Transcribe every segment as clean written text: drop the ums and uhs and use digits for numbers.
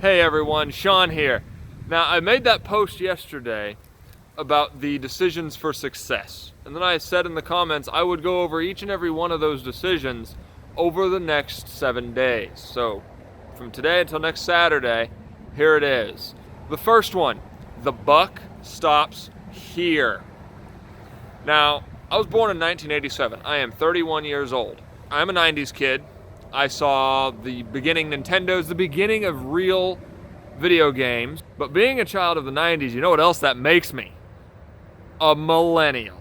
Hey everyone, Sean here. Now I made that post yesterday about the decisions for success. And then I said in the comments I would go over each and every one of those decisions over the next 7 days. So from today until next Saturday, here it is. The first one, the buck stops here. Now, I was born in 1987. I am 31 years old. I'm a 90s kid. I saw the beginning Nintendos, the beginning of real video games. But being a child of the 90s, you know what else that makes me? A millennial.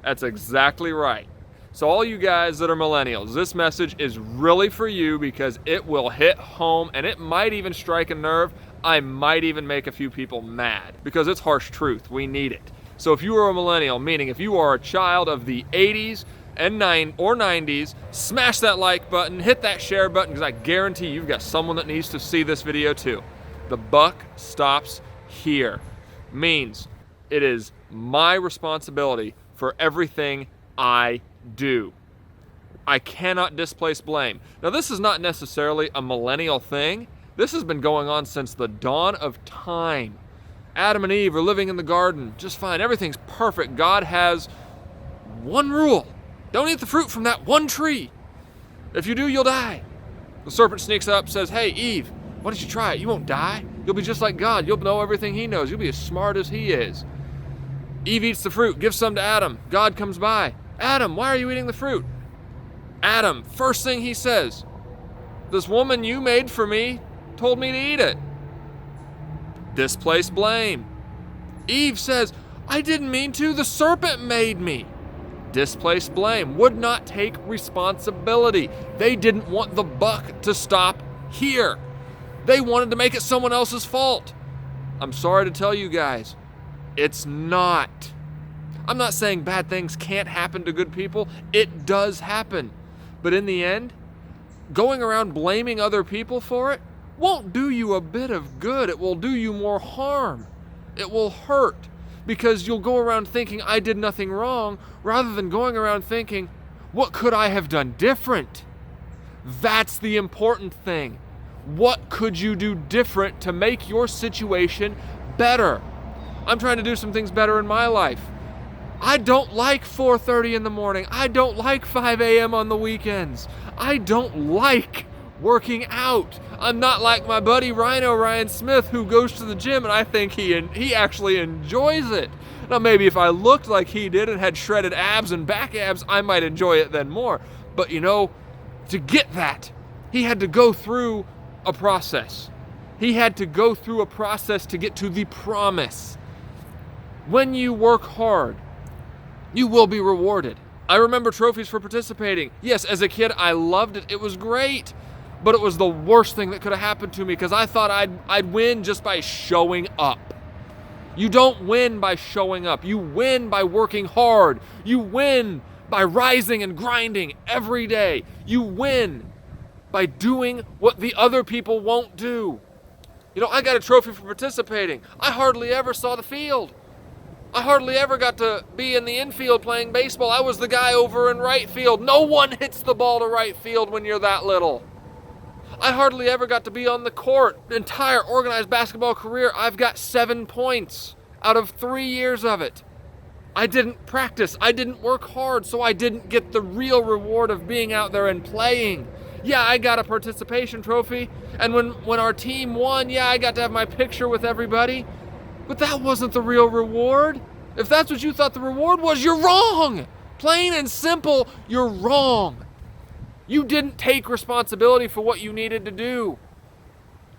That's exactly right. So all you guys that are millennials, this message is really for you because it will hit home and it might even strike a nerve. I might even make a few people mad because it's harsh truth. We need it. So if you are a millennial, meaning if you are a child of the 80s and 90s, smash that like button, hit that share button, because I guarantee you've got someone that needs to see this video too. The buck stops here. Means it is my responsibility for everything I do. I cannot displace blame. Now this is not necessarily a millennial thing. This has been going on since the dawn of time. Adam and Eve are living in the garden just fine. Everything's perfect. God has one rule. Don't eat the fruit from that one tree. If you do, you'll die. The serpent sneaks up, says, hey, Eve, why don't you try it? You won't die. You'll be just like God. You'll know everything he knows. You'll be as smart as he is. Eve eats the fruit, gives some to Adam. God comes by. Adam, why are you eating the fruit? Adam, first thing he says, this woman you made for me told me to eat it. Displace blame. Eve says, I didn't mean to, the serpent made me. Displace blame. Would not take responsibility. They didn't want the buck to stop here. They wanted to make it someone else's fault. I'm sorry to tell you guys, it's not. I'm not saying bad things can't happen to good people. It does happen. But in the end, going around blaming other people for it won't do you a bit of good. It will do you more harm. It will hurt because you'll go around thinking I did nothing wrong rather than going around thinking, what could I have done different? That's the important thing. What could you do different to make your situation better? I'm trying to do some things better in my life. I don't like 4:30 in the morning. I don't like 5 a.m. on the weekends. I don't like working out. I'm not like my buddy Ryan Smith, who goes to the gym and I think he actually enjoys it. Now maybe if I looked like he did and had shredded abs and back abs, I might enjoy it then more. But you know, to get that, he had to go through a process. He had to go through a process to get to the promise. When you work hard, you will be rewarded. I remember trophies for participating. Yes, as a kid, I loved it. It was great. But it was the worst thing that could have happened to me because I thought I'd win just by showing up. You don't win by showing up. You win by working hard. You win by rising and grinding every day. You win by doing what the other people won't do. You know, I got a trophy for participating. I hardly ever saw the field. I hardly ever got to be in the infield playing baseball. I was the guy over in right field. No one hits the ball to right field when you're that little. I hardly ever got to be on the court. Entire organized basketball career, I've got 7 points out of 3 years of it. I didn't practice. I didn't work hard, so I didn't get the real reward of being out there and playing. Yeah, I got a participation trophy, and when our team won, yeah, I got to have my picture with everybody. But that wasn't the real reward. If that's what you thought the reward was, you're wrong. Plain and simple, you're wrong. You didn't take responsibility for what you needed to do.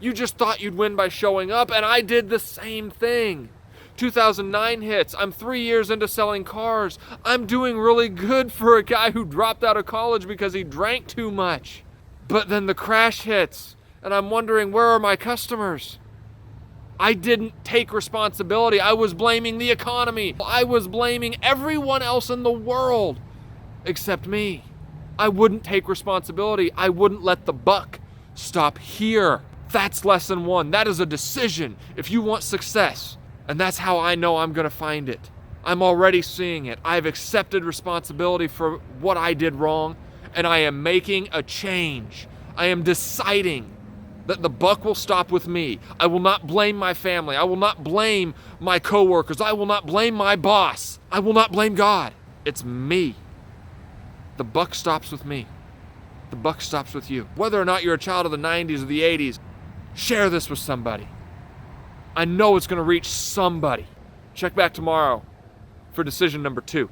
You just thought you'd win by showing up, and I did the same thing. 2009 hits. I'm 3 years into selling cars. I'm doing really good for a guy who dropped out of college because he drank too much. But then the crash hits, and I'm wondering, where are my customers? I didn't take responsibility. I was blaming the economy. I was blaming everyone else in the world except me. I wouldn't take responsibility. I wouldn't let the buck stop here. That's lesson one. That is a decision if you want success. And that's how I know I'm going to find it. I'm already seeing it. I've accepted responsibility for what I did wrong, and I am making a change. I am deciding that the buck will stop with me. I will not blame my family. I will not blame my coworkers. I will not blame my boss. I will not blame God. It's me. The buck stops with me. The buck stops with you. Whether or not you're a child of the 90s or the 80s, share this with somebody. I know it's going to reach somebody. Check back tomorrow for decision number 2.